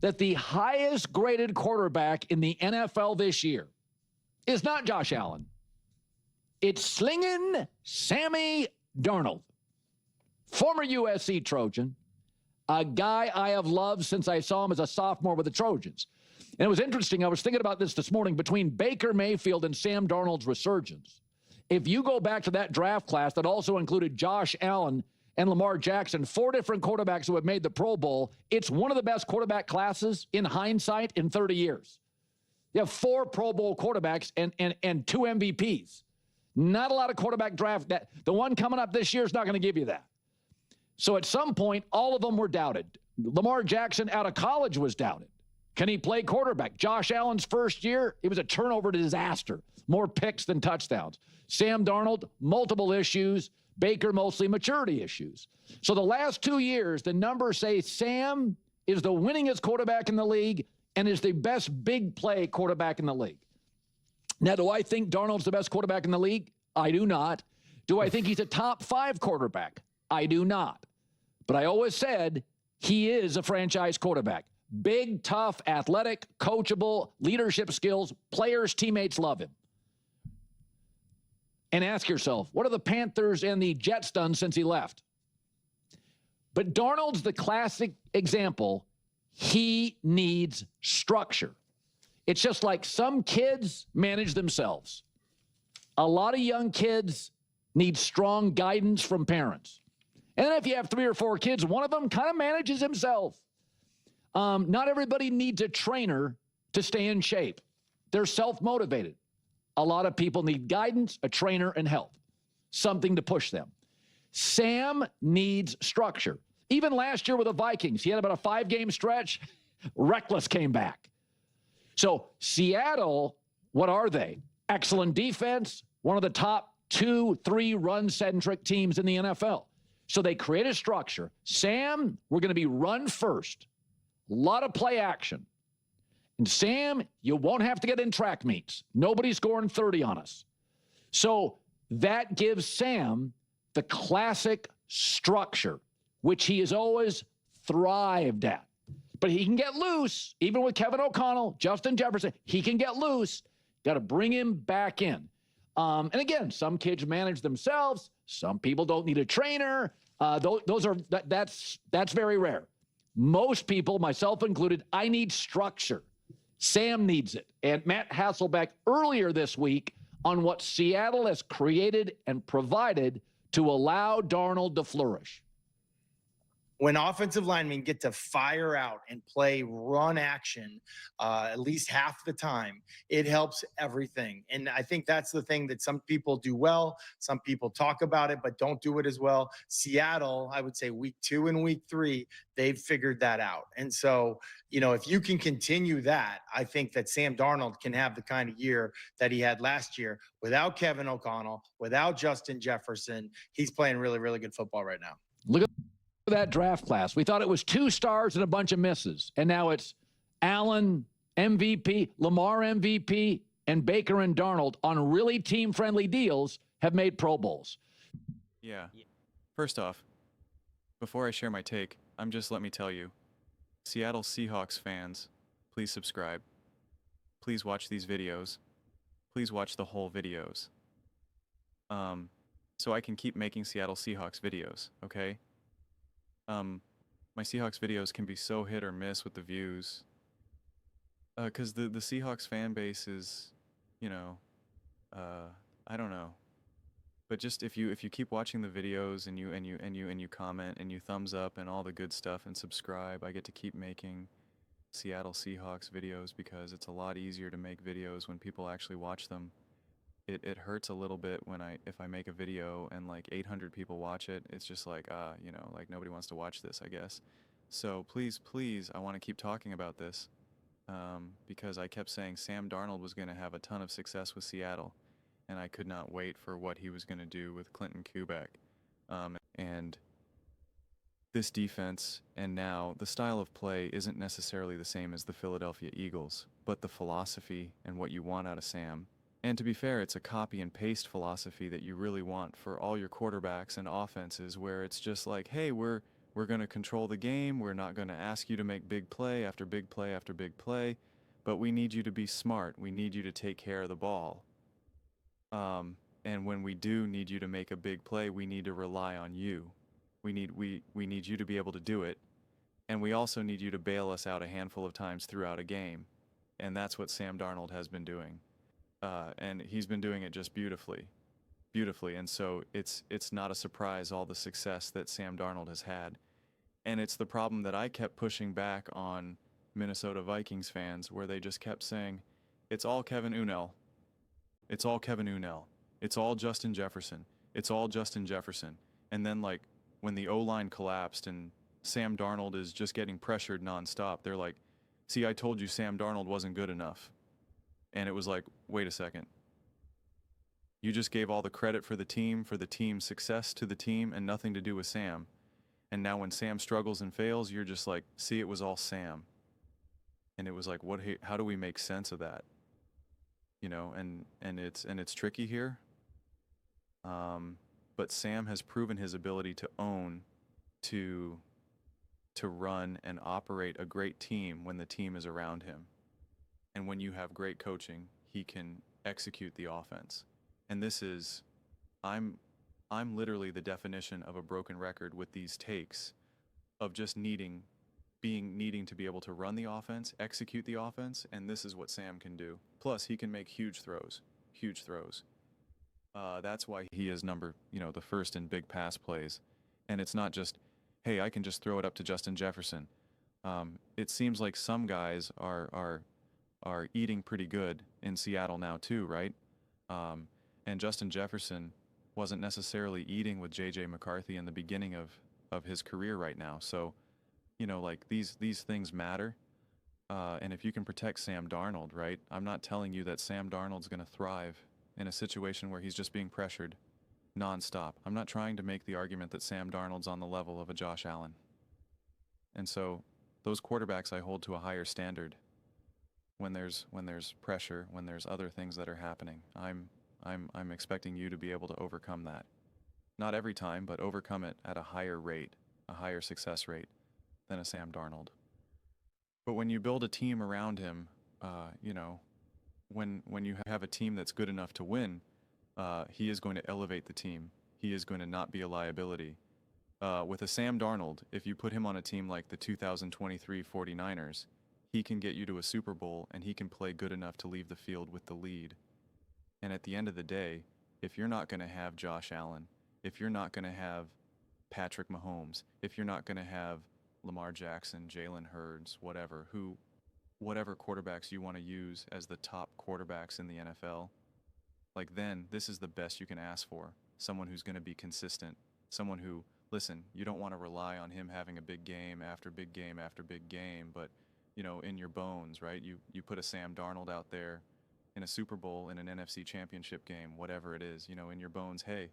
that the highest graded quarterback in the NFL this year is not Josh Allen. It's slinging Sammy Darnold, former USC Trojan, a guy I have loved since I saw him as a sophomore with the Trojans. And it was interesting. I was thinking about this morning between Baker Mayfield and Sam Darnold's resurgence. If you go back to that draft class that also included Josh Allen and Lamar Jackson, 4 different quarterbacks who have made the Pro Bowl, it's one of the best quarterback classes in hindsight in 30 years. You have 4 Pro Bowl quarterbacks and 2 MVPs. Not a lot of quarterback draft. The one coming up this year is not going to give you that. So at some point, all of them were doubted. Lamar Jackson out of college was doubted. Can he play quarterback? Josh Allen's first year, it was a turnover disaster. More picks than touchdowns. Sam Darnold, multiple issues. Baker, mostly maturity issues. So the last 2 years, the numbers say Sam is the winningest quarterback in the league and is the best big play quarterback in the league. Now, do I think Darnold's the best quarterback in the league? I do not. Do I think he's a top 5 quarterback? I do not. But I always said he is a franchise quarterback. Big, tough, athletic, coachable, leadership skills. Players, teammates love him. And ask yourself, what are the Panthers and the Jets done since he left? But Darnold's the classic example. He needs structure. It's just like some kids manage themselves. A lot of young kids need strong guidance from parents. And then if you have 3 or 4 kids, one of them kind of manages himself. Not everybody needs a trainer to stay in shape. They're self-motivated. A lot of people need guidance, a trainer, and help. Something to push them. Sam needs structure. Even last year with the Vikings, he had about a 5-game stretch. Reckless came back. So Seattle, what are they? Excellent defense, one of the top 2-3 run-centric teams in the NFL. So they create a structure. Sam, we're going to be run first. A lot of play action. And Sam, you won't have to get in track meets. Nobody's scoring 30 on us. So that gives Sam the classic structure, which he has always thrived at. But he can get loose, even with Kevin O'Connell, Justin Jefferson. He can get loose. Got to bring him back in. And again, some kids manage themselves. Some people don't need a trainer. That's very rare. Most people, myself included, I need structure. Sam needs it. And Matt Hasselbeck earlier this week on what Seattle has created and provided to allow Darnold to flourish. When offensive linemen get to fire out and play run action at least half the time, it helps everything. And I think that's the thing that some people do well. Some people talk about it, but don't do it as well. Seattle, I would say week 2 and week 3, they've figured that out. And so, you know, if you can continue that, I think that Sam Darnold can have the kind of year that he had last year without Kevin O'Connell, without Justin Jefferson. He's playing really, really good football right now. Look at that draft class. We thought it was 2 stars and a bunch of misses. And now it's Allen, MVP, Lamar MVP, and Baker and Darnold on really team-friendly deals have made Pro Bowls. Yeah. First off, before I share my take, let me tell you, Seattle Seahawks fans, please subscribe. Please watch these videos. Please watch the whole videos. So I can keep making Seattle Seahawks videos, okay? My Seahawks videos can be so hit or miss with the views, because the Seahawks fan base is, you know, I don't know, but just if you keep watching the videos and you comment and you thumbs up and all the good stuff and subscribe, I get to keep making Seattle Seahawks videos because it's a lot easier to make videos when people actually watch them. It hurts a little bit if I make a video and like 800 people watch it. It's just like, you know, like nobody wants to watch this, I guess. So please, I want to keep talking about this because I kept saying Sam Darnold was going to have a ton of success with Seattle, and I could not wait for what he was going to do with Clinton Kubiak. And this defense and now the style of play isn't necessarily the same as the Philadelphia Eagles, but the philosophy and what you want out of Sam. And to be fair, it's a copy and paste philosophy that you really want for all your quarterbacks and offenses, where it's just like, hey, we're we're going to control the game. We're not going to ask you to make big play after big play after big play, but we need you to be smart. We need you to take care of the ball. And when we do need you to make a big play, we need to rely on you. We need you to be able to do it. And we also need you to bail us out a handful of times throughout a game. And that's what Sam Darnold has been doing. And he's been doing it just beautifully. And so it's not a surprise, all the success that Sam Darnold has had. And it's the problem that I kept pushing back on Minnesota Vikings fans, where they just kept saying, it's all Kevin Unnell. It's all Kevin Unnell. It's all Justin Jefferson. It's all Justin Jefferson. And then, like, when the O-line collapsed and Sam Darnold is just getting pressured nonstop, they're like, see, I told you Sam Darnold wasn't good enough. And it was like, wait a second. You just gave all the credit for the team's success to the team, and nothing to do with Sam. And now when Sam struggles and fails, you're just like, see, it was all Sam. And it was like, how do we make sense of that? You know, and it's tricky here. But Sam has proven his ability to own, to run and operate a great team when the team is around him. And when you have great coaching, he can execute the offense. And this is, I'm literally the definition of a broken record with these takes of just needing to be able to run the offense, execute the offense, and this is what Sam can do. Plus, he can make huge throws. That's why he is the first in big pass plays. And it's not just, hey, I can just throw it up to Justin Jefferson. It seems like some guys are eating pretty good in Seattle now too, right? And Justin Jefferson wasn't necessarily eating with J.J. McCarthy in the beginning of his career right now. So, like these things matter. And if you can protect Sam Darnold, right? I'm not telling you that Sam Darnold's going to thrive in a situation where he's just being pressured nonstop. I'm not trying to make the argument that Sam Darnold's on the level of a Josh Allen. And so those quarterbacks I hold to a higher standard when there's pressure, when there's other things that are happening. I'm expecting you to be able to overcome that. Not every time, but overcome it at a higher rate, a higher success rate than a Sam Darnold. But when you build a team around him, when you have a team that's good enough to win, he is going to elevate the team. He is going to not be a liability. With a Sam Darnold, if you put him on a team like the 2023 49ers, he can get you to a Super Bowl, and he can play good enough to leave the field with the lead. And at the end of the day, if you're not going to have Josh Allen, if you're not going to have Patrick Mahomes, if you're not going to have Lamar Jackson, Jalen Hurts, whatever quarterbacks you want to use as the top quarterbacks in the NFL, like then this is the best you can ask for. Someone who's going to be consistent. Someone who, listen, you don't want to rely on him having a big game after big game after big game, but, in your bones, right? You put a Sam Darnold out there in a Super Bowl, in an NFC championship game, whatever it is, in your bones, hey,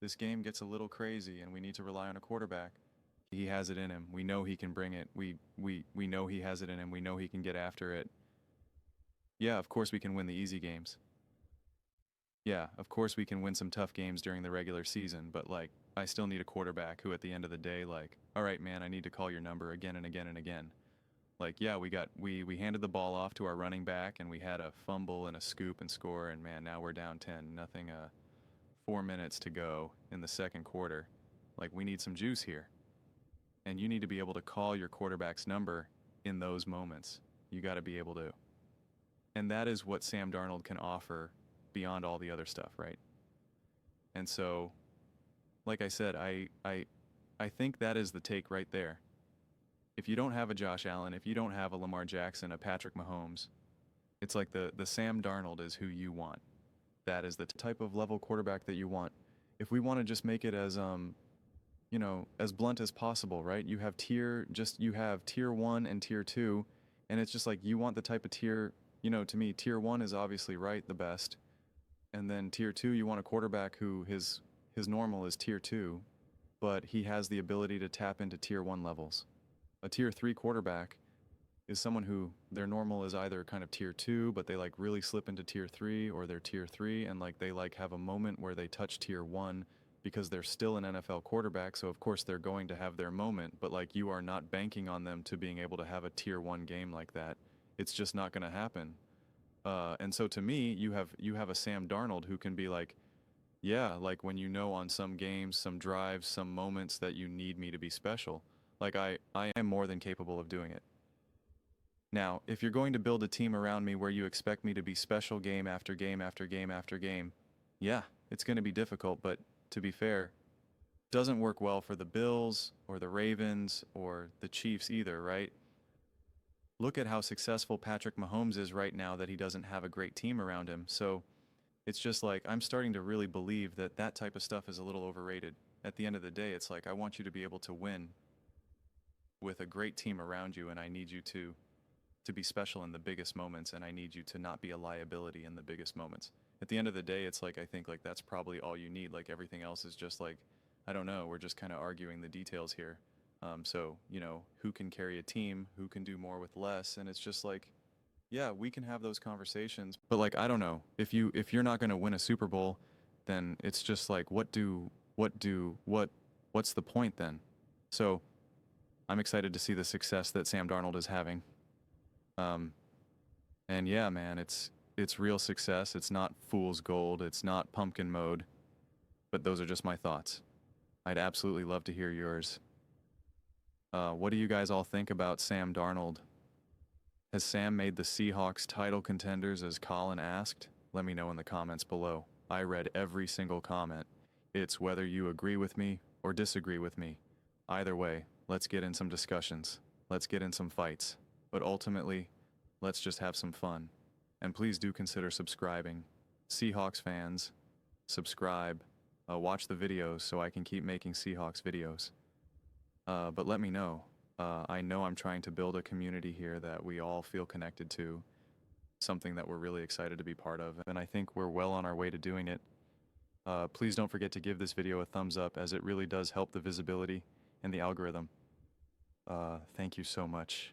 this game gets a little crazy and we need to rely on a quarterback. He has it in him. We know he can bring it. We know he has it in him. We know he can get after it. Yeah, of course we can win the easy games. Yeah, of course we can win some tough games during the regular season, but like I still need a quarterback who at the end of the day, like, all right, man, I need to call your number again and again and again. Like, yeah, we handed the ball off to our running back and we had a fumble and a scoop and score, and man, now we're down 10-0, 4 minutes to go in the second quarter. Like, we need some juice here. And you need to be able to call your quarterback's number in those moments. You got to be able to. And that is what Sam Darnold can offer beyond all the other stuff, right? And so, like I said, I think that is the take right there. If you don't have a Josh Allen, if you don't have a Lamar Jackson, a Patrick Mahomes, it's like the Sam Darnold is who you want. That is the type of level quarterback that you want. If we want to just make it as as blunt as possible, right? You have tier 1 and tier 2, and it's just like you want the type of tier, to me, tier 1 is obviously the best. And then tier 2, you want a quarterback who his normal is tier 2, but he has the ability to tap into tier 1 levels. A tier 3 quarterback is someone who their normal is either kind of tier 2, but they like really slip into tier 3, or they're tier 3 and like they like have a moment where they touch tier 1 because they're still an NFL quarterback, so of course they're going to have their moment, but like you are not banking on them to being able to have a tier 1 game like that. It's just not going to happen. And so to me, you have a Sam Darnold who can be like, yeah, like when you know on some games, some drives, some moments that you need me to be special, like I am more than capable of doing it. Now, if you're going to build a team around me where you expect me to be special game after game after game after game, yeah, it's going to be difficult, but to be fair, doesn't work well for the Bills or the Ravens or the Chiefs either, right? Look at how successful Patrick Mahomes is right now that he doesn't have a great team around him. So it's just like I'm starting to really believe that that type of stuff is a little overrated. At the end of the day, it's like I want you to be able to win with a great team around you, and I need you to be special in the biggest moments, and I need you to not be a liability in the biggest moments. At the end of the day, it's like I think like that's probably all you need. Like everything else is just like, I don't know, we're just kind of arguing the details here. So, you know, who can carry a team, who can do more with less, and it's just like, yeah, we can have those conversations, but like I don't know, if you're not going to win a Super Bowl, then it's just like what's the point then? So, I'm excited to see the success that Sam Darnold is having. And yeah, man, it's real success. It's not fool's gold. It's not pumpkin mode. But those are just my thoughts. I'd absolutely love to hear yours. What do you guys all think about Sam Darnold? Has Sam made the Seahawks title contenders as Colin asked? Let me know in the comments below. I read every single comment. It's whether you agree with me or disagree with me. Either way, let's get in some discussions. Let's get in some fights. But ultimately, let's just have some fun. And please do consider subscribing. Seahawks fans, subscribe. Watch the videos so I can keep making Seahawks videos. But let me know. I know I'm trying to build a community here that we all feel connected to, something that we're really excited to be part of, and I think we're well on our way to doing it. Please don't forget to give this video a thumbs up, as it really does help the visibility and the algorithm. Thank you so much.